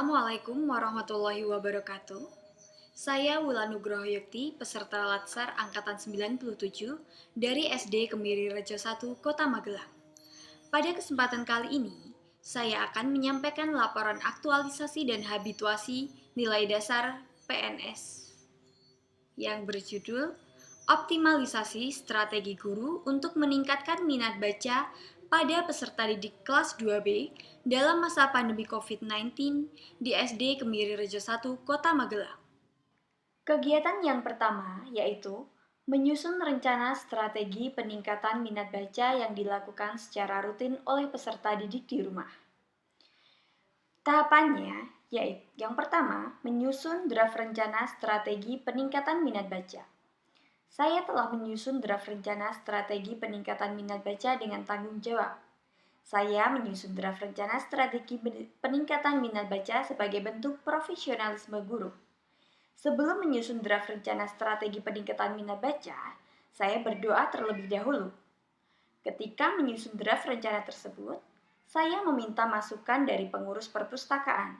Assalamualaikum warahmatullahi wabarakatuh. Saya Wulan Nugroho Yukti, peserta Latsar Angkatan 97 dari SD Kemiri Rejo 1, Kota Magelang. Pada kesempatan kali ini, saya akan menyampaikan laporan aktualisasi dan habituasi nilai dasar PNS yang berjudul Optimalisasi Strategi Guru untuk Meningkatkan Minat Baca pada peserta didik kelas 2B dalam masa pandemi COVID-19 di SD Kemiri Rejo 1, Kota Magelang. Kegiatan yang pertama yaitu menyusun rencana strategi peningkatan minat baca yang dilakukan secara rutin oleh peserta didik di rumah. Tahapannya yaitu yang pertama, menyusun draft rencana strategi peningkatan minat baca. Saya telah menyusun draft rencana strategi peningkatan minat baca dengan tanggung jawab. Saya menyusun draft rencana strategi peningkatan minat baca sebagai bentuk profesionalisme guru. Sebelum menyusun draft rencana strategi peningkatan minat baca, saya berdoa terlebih dahulu. Ketika menyusun draft rencana tersebut, saya meminta masukan dari pengurus perpustakaan.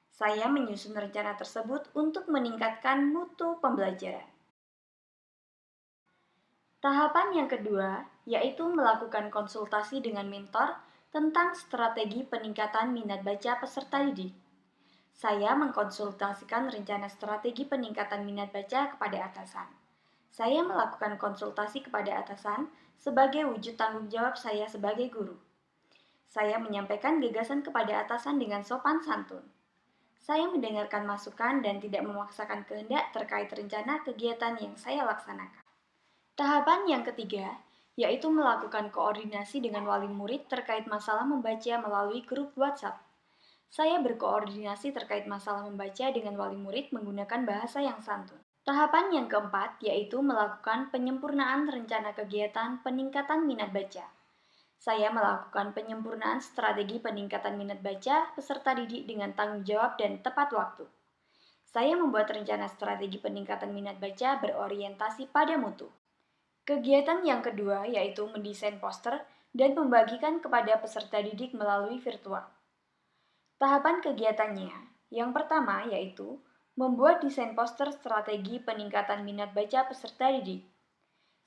Saya menyusun rencana tersebut untuk meningkatkan mutu pembelajaran. Tahapan yang kedua yaitu melakukan konsultasi dengan mentor tentang strategi peningkatan minat baca peserta didik. Saya mengkonsultasikan rencana strategi peningkatan minat baca kepada atasan. Saya melakukan konsultasi kepada atasan sebagai wujud tanggung jawab saya sebagai guru. Saya menyampaikan gagasan kepada atasan dengan sopan santun. Saya mendengarkan masukan dan tidak memaksakan kehendak terkait rencana kegiatan yang saya laksanakan. Tahapan yang ketiga yaitu melakukan koordinasi dengan wali murid terkait masalah membaca melalui grup WhatsApp. Saya berkoordinasi terkait masalah membaca dengan wali murid menggunakan bahasa yang santun. Tahapan yang keempat yaitu melakukan penyempurnaan rencana kegiatan peningkatan minat baca. Saya melakukan penyempurnaan strategi peningkatan minat baca peserta didik dengan tanggung jawab dan tepat waktu. Saya membuat rencana strategi peningkatan minat baca berorientasi pada mutu. Kegiatan yang kedua yaitu mendesain poster dan membagikan kepada peserta didik melalui virtual. Tahapan kegiatannya, yang pertama yaitu membuat desain poster strategi peningkatan minat baca peserta didik.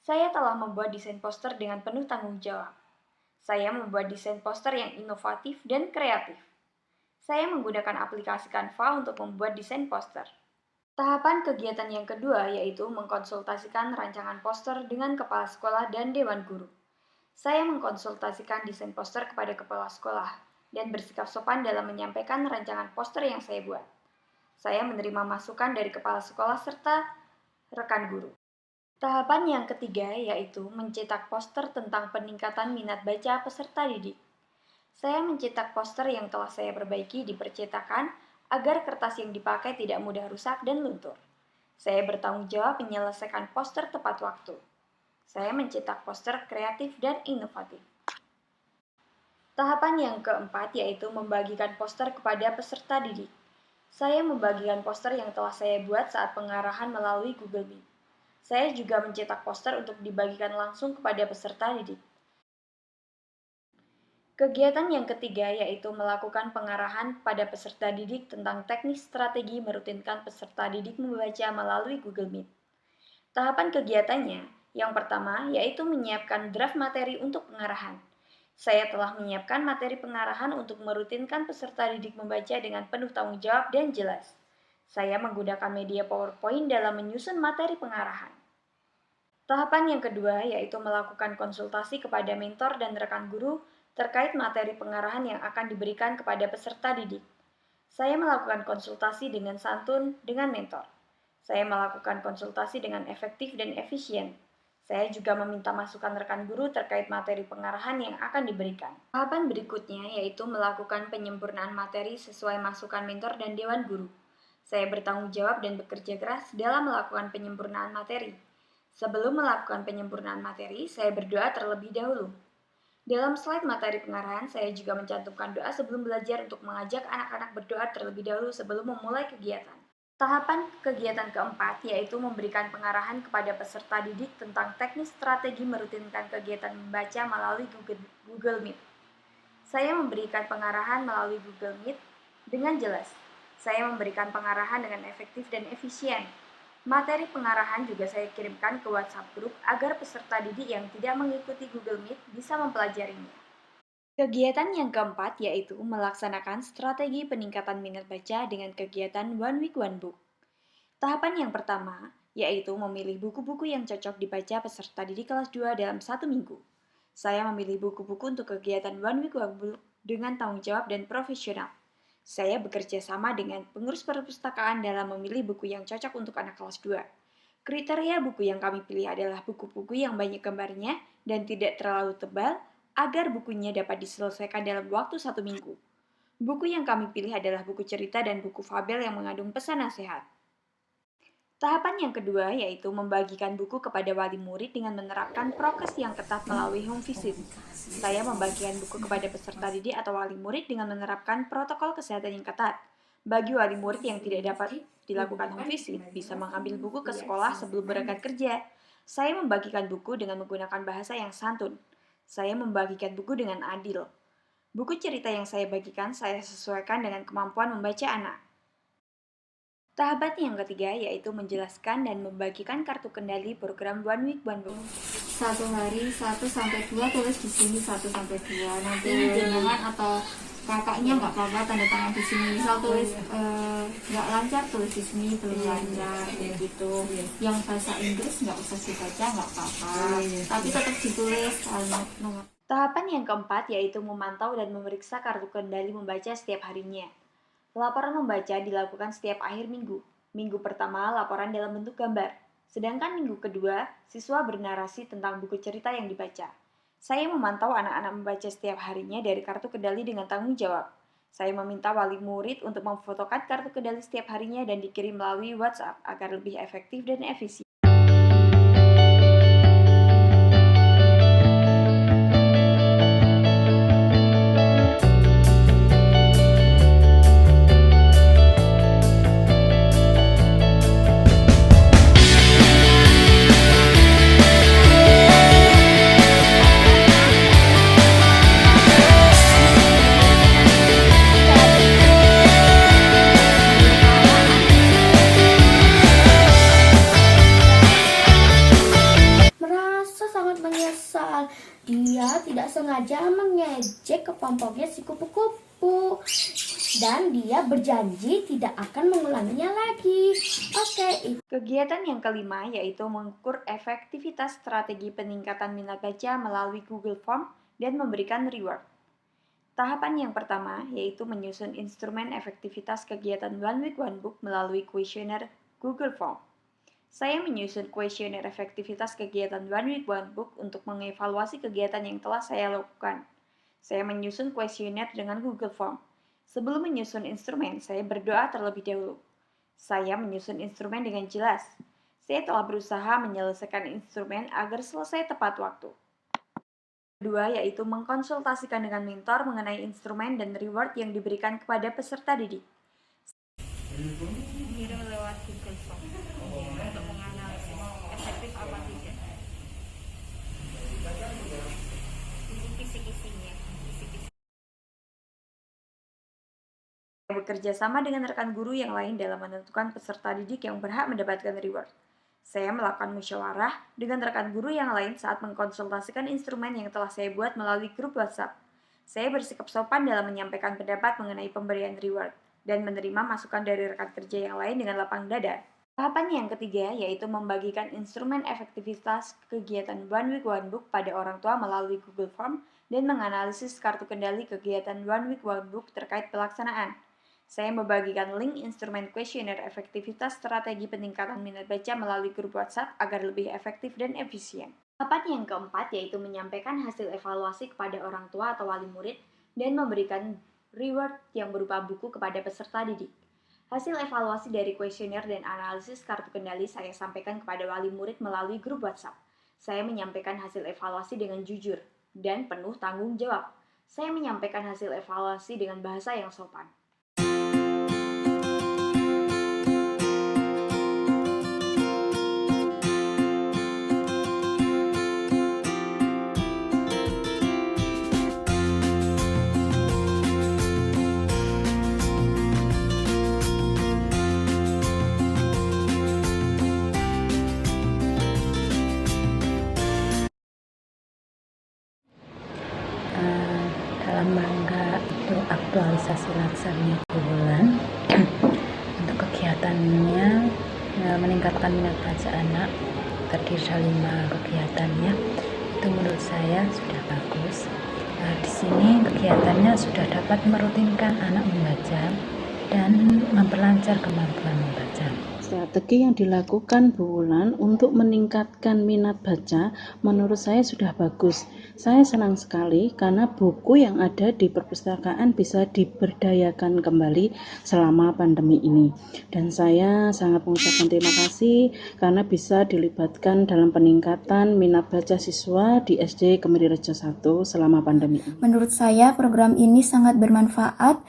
Saya telah membuat desain poster dengan penuh tanggung jawab. Saya membuat desain poster yang inovatif dan kreatif. Saya menggunakan aplikasi Canva untuk membuat desain poster. Tahapan kegiatan yang kedua yaitu mengkonsultasikan rancangan poster dengan kepala sekolah dan dewan guru. Saya mengkonsultasikan desain poster kepada kepala sekolah dan bersikap sopan dalam menyampaikan rancangan poster yang saya buat. Saya menerima masukan dari kepala sekolah serta rekan guru. Tahapan yang ketiga yaitu mencetak poster tentang peningkatan minat baca peserta didik. Saya mencetak poster yang telah saya perbaiki di percetakan agar kertas yang dipakai tidak mudah rusak dan luntur. Saya bertanggung jawab menyelesaikan poster tepat waktu. Saya mencetak poster kreatif dan inovatif. Tahapan yang keempat yaitu membagikan poster kepada peserta didik. Saya membagikan poster yang telah saya buat saat pengarahan melalui Google Meet. Saya juga mencetak poster untuk dibagikan langsung kepada peserta didik. Kegiatan yang ketiga yaitu melakukan pengarahan pada peserta didik tentang teknis strategi merutinkan peserta didik membaca melalui Google Meet. Tahapan kegiatannya, yang pertama yaitu menyiapkan draft materi untuk pengarahan. Saya telah menyiapkan materi pengarahan untuk merutinkan peserta didik membaca dengan penuh tanggung jawab dan jelas. Saya menggunakan media PowerPoint dalam menyusun materi pengarahan. Tahapan yang kedua yaitu melakukan konsultasi kepada mentor dan rekan guru terkait materi pengarahan yang akan diberikan kepada peserta didik. Saya melakukan konsultasi dengan santun dengan mentor. Saya melakukan konsultasi dengan efektif dan efisien. Saya juga meminta masukan rekan guru terkait materi pengarahan yang akan diberikan. Tahapan berikutnya yaitu melakukan penyempurnaan materi sesuai masukan mentor dan dewan guru. Saya bertanggung jawab dan bekerja keras dalam melakukan penyempurnaan materi. Sebelum melakukan penyempurnaan materi, saya berdoa terlebih dahulu. Dalam slide materi pengarahan, saya juga mencantumkan doa sebelum belajar untuk mengajak anak-anak berdoa terlebih dahulu sebelum memulai kegiatan. Tahapan kegiatan keempat yaitu memberikan pengarahan kepada peserta didik tentang teknis strategi merutinkan kegiatan membaca melalui Google Meet. Saya memberikan pengarahan melalui Google Meet dengan jelas. Saya memberikan pengarahan dengan efektif dan efisien. Materi pengarahan juga saya kirimkan ke WhatsApp Group agar peserta didik yang tidak mengikuti Google Meet bisa mempelajarinya. Kegiatan yang keempat yaitu melaksanakan strategi peningkatan minat baca dengan kegiatan One Week One Book. Tahapan yang pertama yaitu memilih buku-buku yang cocok dibaca peserta didik kelas 2 dalam 1 minggu. Saya memilih buku-buku untuk kegiatan One Week One Book dengan tanggung jawab dan profesional. Saya bekerja sama dengan pengurus perpustakaan dalam memilih buku yang cocok untuk anak kelas 2. Kriteria buku yang kami pilih adalah buku-buku yang banyak gambarnya dan tidak terlalu tebal agar bukunya dapat diselesaikan dalam waktu 1 minggu. Buku yang kami pilih adalah buku cerita dan buku fabel yang mengandung pesan nasihat. Tahapan yang kedua yaitu membagikan buku kepada wali murid dengan menerapkan prokes yang ketat melalui home visit. Saya membagikan buku kepada peserta didik atau wali murid dengan menerapkan protokol kesehatan yang ketat. Bagi wali murid yang tidak dapat dilakukan home visit, bisa mengambil buku ke sekolah sebelum berangkat kerja. Saya membagikan buku dengan menggunakan bahasa yang santun. Saya membagikan buku dengan adil. Buku cerita yang saya bagikan saya sesuaikan dengan kemampuan membaca anak. Tahapan yang ketiga yaitu menjelaskan dan membagikan kartu kendali program One Week One Book. 1 hari 1-2 tulis di sini 1-2. Nanti jenengan atau kakaknya nggak apa-apa tanda tangan di sini. Misal tulis nggak lancar tulis di sini belum lancar kayak gitu. Yang bahasa Inggris nggak usah dibaca nggak apa-apa. Tapi tetap ditulis nomor. Tahapan yang keempat yaitu memantau dan memeriksa kartu kendali membaca setiap harinya. Laporan membaca dilakukan setiap akhir minggu. Minggu pertama laporan dalam bentuk gambar. Sedangkan minggu kedua, siswa bernarasi tentang buku cerita yang dibaca. Saya memantau anak-anak membaca setiap harinya dari kartu kendali dengan tanggung jawab. Saya meminta wali murid untuk memfotokan kartu kendali setiap harinya dan dikirim melalui WhatsApp agar lebih efektif dan efisien. Dia tidak sengaja mengejek kepompongnya si kupu-kupu dan dia berjanji tidak akan mengulanginya lagi. Oke. Kegiatan yang kelima yaitu mengukur efektivitas strategi peningkatan minat baca melalui Google Form dan memberikan reward. Tahapan yang pertama yaitu menyusun instrumen efektivitas kegiatan One Week One Book melalui kuesioner Google Form. Saya menyusun kuesioner efektivitas kegiatan One Week One Book untuk mengevaluasi kegiatan yang telah saya lakukan. Saya menyusun kuesioner dengan Google Form. Sebelum menyusun instrumen, saya berdoa terlebih dahulu. Saya menyusun instrumen dengan jelas. Saya telah berusaha menyelesaikan instrumen agar selesai tepat waktu. Kedua yaitu mengkonsultasikan dengan mentor mengenai instrumen dan reward yang diberikan kepada peserta didik. Kirim lewat Google Form untuk menganalisis efektif apa tidak. Kisi-kisinya. Bekerja sama dengan rekan guru yang lain dalam menentukan peserta didik yang berhak mendapatkan reward. Saya melakukan musyawarah dengan rekan guru yang lain saat mengkonsultasikan instrumen yang telah saya buat melalui grup WhatsApp. Saya bersikap sopan dalam menyampaikan pendapat mengenai pemberian reward dan menerima masukan dari rekan kerja yang lain dengan lapang dada. Tahapan yang ketiga yaitu membagikan instrumen efektivitas kegiatan One Week One Book pada orang tua melalui Google Form dan menganalisis kartu kendali kegiatan One Week One Book terkait pelaksanaan. Saya membagikan link instrumen kuesioner efektivitas strategi peningkatan minat baca melalui grup WhatsApp agar lebih efektif dan efisien. Tahapan yang keempat yaitu menyampaikan hasil evaluasi kepada orang tua atau wali murid dan memberikan reward yang berupa buku kepada peserta didik. Hasil evaluasi dari kuesioner dan analisis kartu kendali saya sampaikan kepada wali murid melalui grup WhatsApp. Saya menyampaikan hasil evaluasi dengan jujur dan penuh tanggung jawab. Saya menyampaikan hasil evaluasi dengan bahasa yang sopan. Organisasi Latsarnya Bulan untuk kegiatannya meningkatkan minat baca anak, terdiri dari 5 kegiatannya. Itu menurut saya sudah bagus. Di sini kegiatannya sudah dapat merutinkan anak membaca dan memperlancar kemampuan membaca. Strategi yang dilakukan Bu Wulan untuk meningkatkan minat baca menurut saya sudah bagus. Saya senang sekali karena buku yang ada di perpustakaan bisa diberdayakan kembali selama pandemi ini. Dan saya sangat mengucapkan terima kasih karena bisa dilibatkan dalam peningkatan minat baca siswa di SD Kemirirejo 1 selama pandemi ini. Menurut saya program ini sangat bermanfaat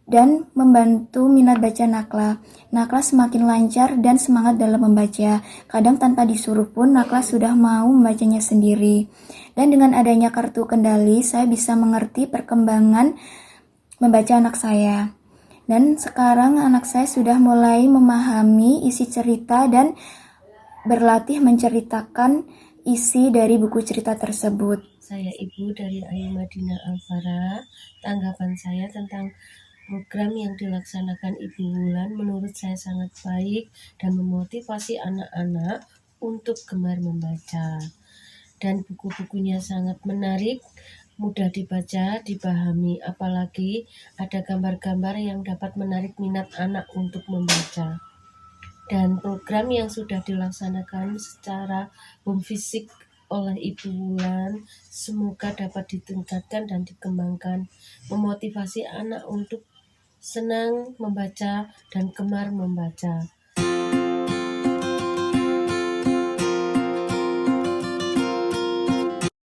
dan membantu minat baca Nakla. Nakla semakin lancar dan semangat dalam membaca. Kadang tanpa disuruh pun Nakla sudah mau membacanya sendiri. Dan dengan adanya kartu kendali, saya bisa mengerti perkembangan membaca anak saya. Dan sekarang anak saya sudah mulai memahami isi cerita dan berlatih menceritakan isi dari buku cerita tersebut. Saya Ibu dari Ayu Madinah Alfara. Tanggapan saya tentang program yang dilaksanakan Ibu Wulan menurut saya sangat baik dan memotivasi anak-anak untuk gemar membaca. Dan buku-bukunya sangat menarik, mudah dibaca, dipahami, apalagi ada gambar-gambar yang dapat menarik minat anak untuk membaca. Dan program yang sudah dilaksanakan secara home fisik oleh Ibu Wulan semoga dapat ditingkatkan dan dikembangkan, memotivasi anak untuk senang membaca dan gemar membaca.